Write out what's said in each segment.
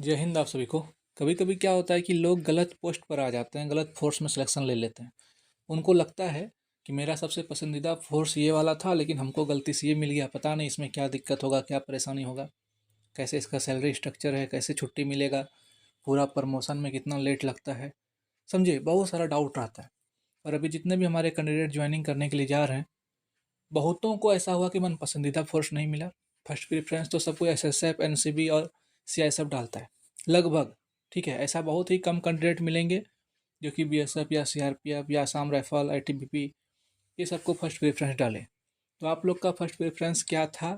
जय हिंद आप सभी को। कभी कभी क्या होता है कि लोग गलत पोस्ट पर आ जाते हैं, गलत फोर्स में सिलेक्शन ले लेते हैं। उनको लगता है कि मेरा सबसे पसंदीदा फोर्स ये वाला था, लेकिन हमको गलती से ये मिल गया। पता नहीं इसमें क्या दिक्कत होगा, क्या परेशानी होगा, कैसे इसका सैलरी स्ट्रक्चर है, कैसे छुट्टी मिलेगा, पूरा प्रमोशन में कितना लेट लगता है। समझे, बहुत सारा डाउट रहता है। और अभी जितने भी हमारे कैंडिडेट ज्वाइनिंग करने के लिए जा रहे हैं, बहुतों को ऐसा हुआ कि मन पसंदीदा फोर्स नहीं मिला। फर्स्ट प्रेफरेंस तो सबको एसएसएफ, एनसीबी और सीआईएसएफ डालता है लगभग। ठीक है, ऐसा बहुत ही कम कैंडिडेट मिलेंगे जो कि बीएसएफ या सीआरपीएफ या असम राइफल, आईटीबीपी, ये सबको फर्स्ट प्रेफरेंस डालें। तो आप लोग का फर्स्ट प्रेफरेंस क्या था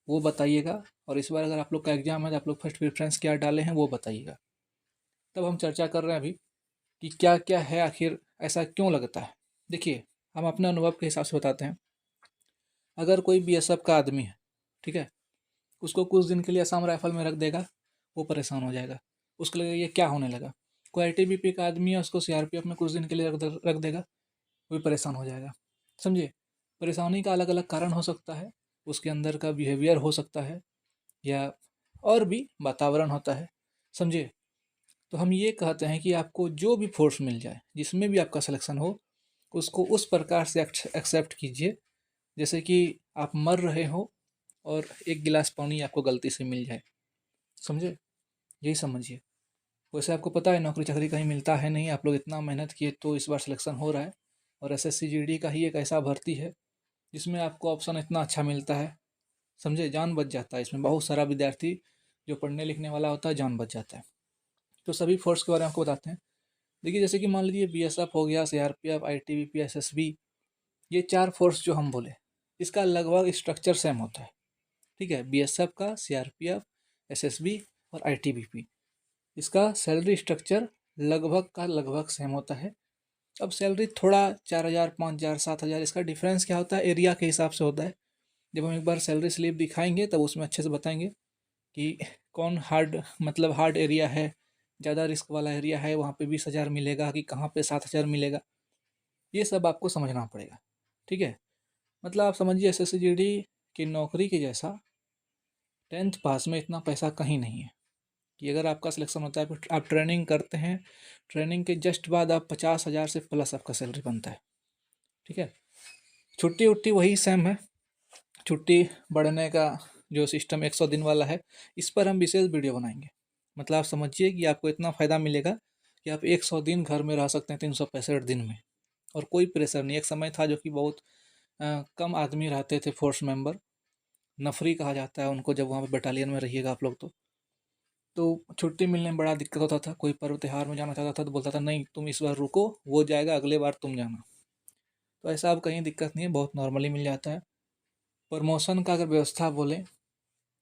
वो बताइएगा, और इस बार अगर आप लोग का एग्जाम है तो आप लोग फर्स्ट प्रेफरेंस क्या डाले हैं वो बताइएगा। तब हम चर्चा कर रहे हैं अभी कि क्या क्या है, आखिर ऐसा क्यों लगता है। देखिए, हम अपने अनुभव के हिसाब से बताते हैं। अगर कोई बीएसएफ का आदमी है, ठीक है, उसको कुछ दिन के लिए असम राइफल में रख देगा, वो परेशान हो जाएगा। उसके लिए ये क्या होने लगा। कोई आईटीबीपी का आदमी है, उसको सीआरपीएफ में कुछ दिन के लिए रख देगा, वो भी परेशान हो जाएगा। समझिए, परेशानी का अलग अलग कारण हो सकता है, उसके अंदर का बिहेवियर हो सकता है, या और भी वातावरण होता है। समझिए, तो हम ये कहते हैं कि आपको जो भी फोर्स मिल जाए, जिसमें भी आपका सिलेक्शन हो, उसको उस प्रकार से एक्सेप्ट कीजिए जैसे कि आप मर रहे हो और एक गिलास पानी आपको गलती से मिल जाए। समझे, यही समझिए। वैसे आपको पता है नौकरी चाकरी कहीं मिलता है नहीं, आप लोग इतना मेहनत किए तो इस बार सिलेक्शन हो रहा है। और एसएससी जीडी का ही एक ऐसा भर्ती है जिसमें आपको ऑप्शन इतना अच्छा मिलता है। समझे, जान बच जाता है इसमें। बहुत सारा विद्यार्थी जो पढ़ने लिखने वाला होता है, जान बच जाता है। तो सभी फोर्स के बारे में आपको बताते हैं। देखिए, जैसे कि मान लीजिए बीएसएफ हो गया, सीआरपीएफ, आईटीबीपी, एसएसबी, ये चार फोर्स जो हम बोले, इसका लगभग स्ट्रक्चर सेम होता है। ठीक है, बीएसएफ का, सीआरपीएफ, एसएसबी और आईटीबीपी, इसका सैलरी स्ट्रक्चर लगभग का लगभग सेम होता है। अब सैलरी थोड़ा 4,000, 5,000, 7,000, इसका डिफरेंस क्या होता है, एरिया के हिसाब से होता है। जब हम एक बार सैलरी स्लिप दिखाएंगे तब उसमें अच्छे से बताएंगे कि कौन हार्ड, मतलब हार्ड एरिया है, ज़्यादा रिस्क वाला एरिया है, वहाँ पे 20,000 मिलेगा कि कहाँ पे 7,000 मिलेगा। ये सब आपको समझना पड़ेगा। ठीक है, मतलब आप समझिए S S C G D की नौकरी के जैसा 10th पास में इतना पैसा कहीं नहीं है। कि अगर आपका सिलेक्शन होता है, फिर आप ट्रेनिंग करते हैं, ट्रेनिंग के जस्ट बाद आप 50,000 से प्लस आपका सैलरी बनता है। ठीक है, छुट्टी उट्टी वही सेम है। छुट्टी बढ़ने का जो सिस्टम 100 दिन वाला है, इस पर हम विशेष वीडियो बनाएंगे। मतलब आप समझिए कि आपको इतना फ़ायदा मिलेगा कि आप 100 दिन घर में रह सकते हैं, 365 दिन में, और कोई प्रेशर नहीं। एक समय था जो कि बहुत कम आदमी रहते थे फोर्स मेंबर, नफरी कहा जाता है उनको, जब वहाँ पे बटालियन में रहिएगा आप लोग तो छुट्टी मिलने में बड़ा दिक्कत होता था। कोई पर्व त्योहार में जाना चाहता था तो बोलता था नहीं तुम इस बार रुको, वो जाएगा, अगले बार तुम जाना। तो ऐसा अब कहीं दिक्कत नहीं है, बहुत नॉर्मली मिल जाता है। प्रमोशन का अगर व्यवस्था बोलें,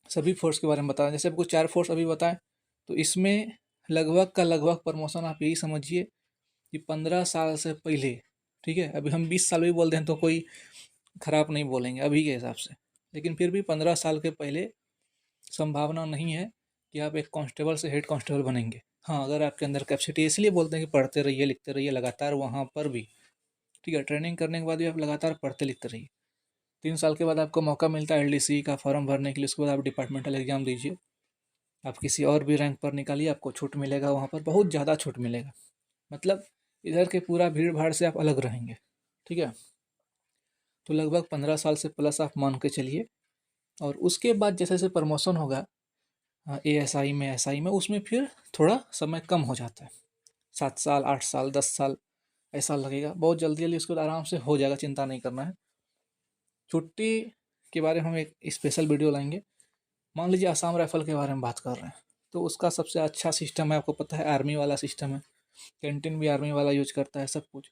सभी फोर्स के बारे में बताएं, जैसे आपको 4 फोर्स अभी बताएं, तो इसमें लगभग का लगभग प्रमोशन आप यही समझिए कि 15 साल से पहले। ठीक है, अभी हम 20 साल भी बोलते हैं तो कोई ख़राब नहीं बोलेंगे अभी के हिसाब से, लेकिन फिर भी 15 साल के पहले संभावना नहीं है कि आप एक कांस्टेबल से हेड कांस्टेबल बनेंगे। हाँ, अगर आपके अंदर कैपेसिटी, इसलिए बोलते हैं कि पढ़ते रहिए, लिखते रहिए लगातार वहाँ पर भी। ठीक है, ट्रेनिंग करने के बाद भी आप लगातार पढ़ते लिखते रहिए। 3 साल के बाद आपको मौका मिलता है एलडीसी का फॉर्म भरने के लिए, उसके बाद आप डिपार्टमेंटल एग्जाम दीजिए, आप किसी और भी रैंक पर निकालिए, आपको छूट मिलेगा, वहाँ पर बहुत ज़्यादा छूट मिलेगा। मतलब इधर के पूरा भीड़ भाड़ से आप अलग रहेंगे। ठीक है, तो लगभग 15 साल से प्लस आप मान के चलिए। और उसके बाद जैसे जैसे प्रमोशन होगा एएसआई में, एसआई में, उसमें फिर थोड़ा समय कम हो जाता है। 7 साल, 8 साल, 10 साल ऐसा लगेगा। बहुत जल्दी जल्दी उसके बाद आराम से हो जाएगा, चिंता नहीं करना है। छुट्टी के बारे में हम एक स्पेशल वीडियो लाएंगे। मान लीजिए आसाम राइफल के बारे में बात कर रहे हैं, तो उसका सबसे अच्छा सिस्टम है, आपको पता है, आर्मी वाला सिस्टम है। कैंटीन भी आर्मी वाला यूज करता है, सब कुछ।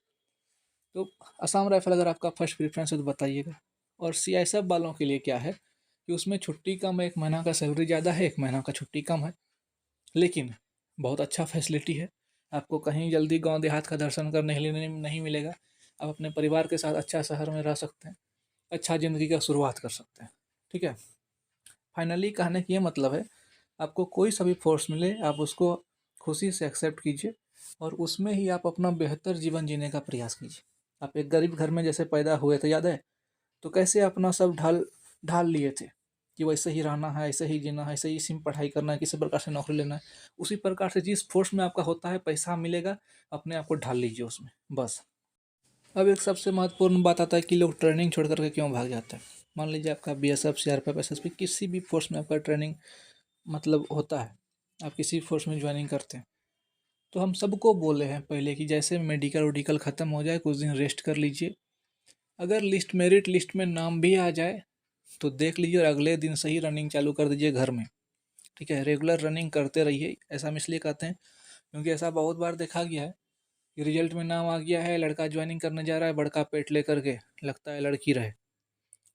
तो आसाम राइफल अगर आपका फर्स्ट प्रेफरेंस है तो बताइएगा। और सीआईएसएफ वालों के लिए क्या है कि उसमें छुट्टी कम है, 1 महीना का सैलरी ज़्यादा है, 1 महीना का छुट्टी कम है, लेकिन बहुत अच्छा फैसिलिटी है। आपको कहीं जल्दी गांव देहात का दर्शन करने के लिए नहीं मिलेगा। आप अपने परिवार के साथ अच्छा शहर में रह सकते हैं, अच्छा ज़िंदगी का शुरुआत कर सकते हैं। ठीक है, फाइनली कहने की ये मतलब है, आपको कोई सा भी फोर्स मिले आप उसको खुशी से एक्सेप्ट कीजिए, और उसमें ही आप अपना बेहतर जीवन जीने का प्रयास कीजिए। आप एक गरीब घर में जैसे पैदा हुए थे, याद है, तो कैसे अपना सब ढाल ढाल लिए थे। कि वैसे ही रहना है, ऐसे ही जीना है, ऐसे ही इसी में पढ़ाई करना है, किसी प्रकार से नौकरी लेना है। उसी प्रकार से जिस फोर्स में आपका होता है, पैसा मिलेगा, अपने आप को ढाल लीजिए उसमें, बस। अब एक सबसे महत्वपूर्ण बात आता है कि लोग ट्रेनिंग छोड़ कर के क्यों भाग जाते हैं। मान लीजिए आपका बीएसएफ, सीआरपीएफ, एसएसबी, किसी भी फोर्स में आपका ट्रेनिंग मतलब होता है, आप किसी फोर्स में ज्वाइनिंग करते हैं, तो हम सबको बोले हैं पहले कि जैसे मेडिकल वेडिकल ख़त्म हो जाए, कुछ दिन रेस्ट कर लीजिए। अगर लिस्ट, मेरिट लिस्ट में नाम भी आ जाए तो देख लीजिए और अगले दिन से ही रनिंग चालू कर दीजिए घर में। ठीक है, रेगुलर रनिंग करते रहिए। ऐसा हम इसलिए कहते हैं क्योंकि ऐसा बहुत बार देखा गया है कि रिजल्ट में नाम आ गया है, लड़का ज्वाइनिंग करने जा रहा है बड़का पेट लेकर के, लगता है लड़की रहे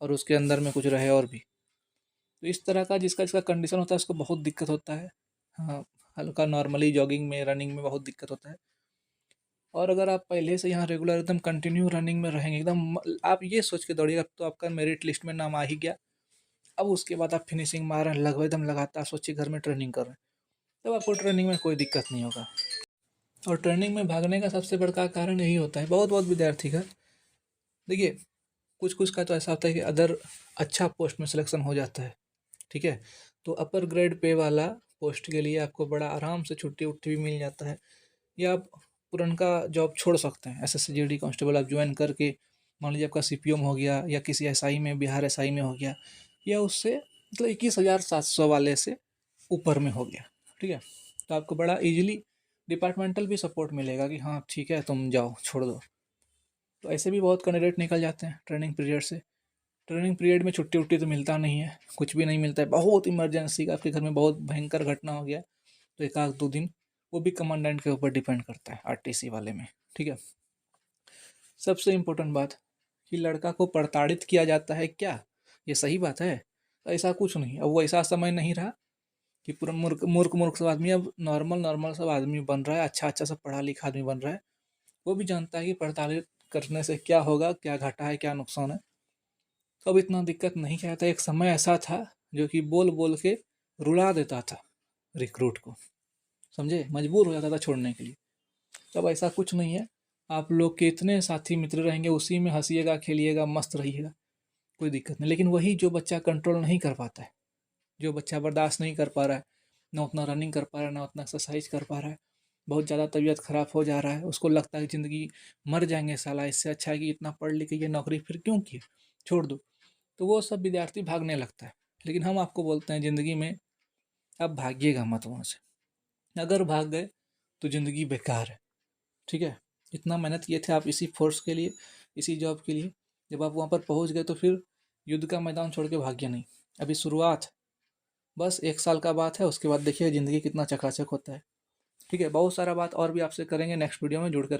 और उसके अंदर में कुछ रहे और भी। तो इस तरह का जिसका जिसका कंडीशन होता है उसको बहुत दिक्कत होता है। हाँ, हल्का नॉर्मली जॉगिंग में, रनिंग में बहुत दिक्कत होता है। और अगर आप पहले से यहाँ रेगुलर एकदम कंटिन्यू रनिंग में रहेंगे, एकदम आप ये सोच के दौड़िएगा, तो आपका मेरिट लिस्ट में नाम आ ही गया। अब उसके बाद आप फिनिशिंग मार रहे हैं, लगभग एकदम लगातार सोचिए घर में ट्रेनिंग कर रहे हैं, तब आपको ट्रेनिंग में कोई दिक्कत नहीं होगा। और ट्रेनिंग में भागने का सबसे बड़ा कारण यही होता है, बहुत बहुत विद्यार्थी का देखिए, कुछ कुछ का तो ऐसा होता है कि अदर अच्छा पोस्ट में सिलेक्शन हो जाता है। ठीक है, तो अपर ग्रेड पे वाला पोस्ट के लिए आपको बड़ा आराम से छुट्टी उट्टी भी मिल जाता है, या आप पुरनका जॉब छोड़ सकते हैं। एसएससी जीडी कांस्टेबल आप ज्वाइन करके, मान लीजिए आपका सीपीओ में हो गया, या किसी एसआई में, बिहार एसआई में हो गया, या उससे मतलब 21,700 वाले से ऊपर में हो गया। ठीक है, तो आपको बड़ा इजीली डिपार्टमेंटल भी सपोर्ट मिलेगा कि हाँ ठीक है तुम जाओ, छोड़ दो। तो ऐसे भी बहुत कैंडिडेट निकल जाते हैं ट्रेनिंग पीरियड से। ट्रेनिंग पीरियड में छुट्टी उट्टी तो मिलता नहीं है, कुछ भी नहीं मिलता है। बहुत इमरजेंसी का आपके घर में बहुत भयंकर घटना हो गया तो एक आध दो दिन, वो भी कमांडेंट के ऊपर डिपेंड करता है, आरटीसी वाले में। ठीक है, सबसे इम्पोर्टेंट बात कि लड़का को प्रताड़ित किया जाता है क्या, ये सही बात है? ऐसा कुछ नहीं। अब वो ऐसा समय नहीं रहा कि पूरा मूर्ख मूर्ख मूर्ख सब आदमी, अब नॉर्मल नॉर्मल सब आदमी बन रहा है, अच्छा अच्छा सब पढ़ा लिखा आदमी बन रहा है। वो भी जानता है कि प्रताड़ित करने से क्या होगा, क्या घाटा है, क्या नुकसान है। तो अब इतना दिक्कत नहीं कहता। एक समय ऐसा था जो कि बोल बोल के रुला देता था रिक्रूट को, समझे, मजबूर हो जाता था छोड़ने के लिए। तब ऐसा कुछ नहीं है। आप लोग के इतने साथी मित्र रहेंगे, उसी में हंसिएगा, खेलिएगा, मस्त रहिएगा, कोई दिक्कत नहीं। लेकिन वही जो बच्चा कंट्रोल नहीं कर पाता है, जो बच्चा बर्दाश्त नहीं कर पा रहा है, ना उतना रनिंग कर पा रहा है, ना उतना एक्सरसाइज कर पा रहा है, बहुत ज़्यादा तबीयत ख़राब हो जा रहा है, उसको लगता है कि ज़िंदगी मर जाएंगे साला, इससे अच्छा है कि इतना पढ़ लिख के ये नौकरी फिर क्यों की, छोड़ दो। तो वो सब विद्यार्थी भागने लगता है। लेकिन हम आपको बोलते हैं ज़िंदगी में आप भागिएगा मत वहाँ से। अगर भाग गए तो ज़िंदगी बेकार है। ठीक है, इतना मेहनत किए थे आप इसी फोर्स के लिए, इसी जॉब के लिए, जब आप वहाँ पर पहुँच गए तो फिर युद्ध का मैदान छोड़ के भागिए नहीं। अभी शुरुआत, बस 1 साल का बात है, उसके बाद देखिए ज़िंदगी कितना चकाचक होता है। ठीक है, बहुत सारा बात और भी आपसे करेंगे नेक्स्ट वीडियो में, जुड़ कर रहिए।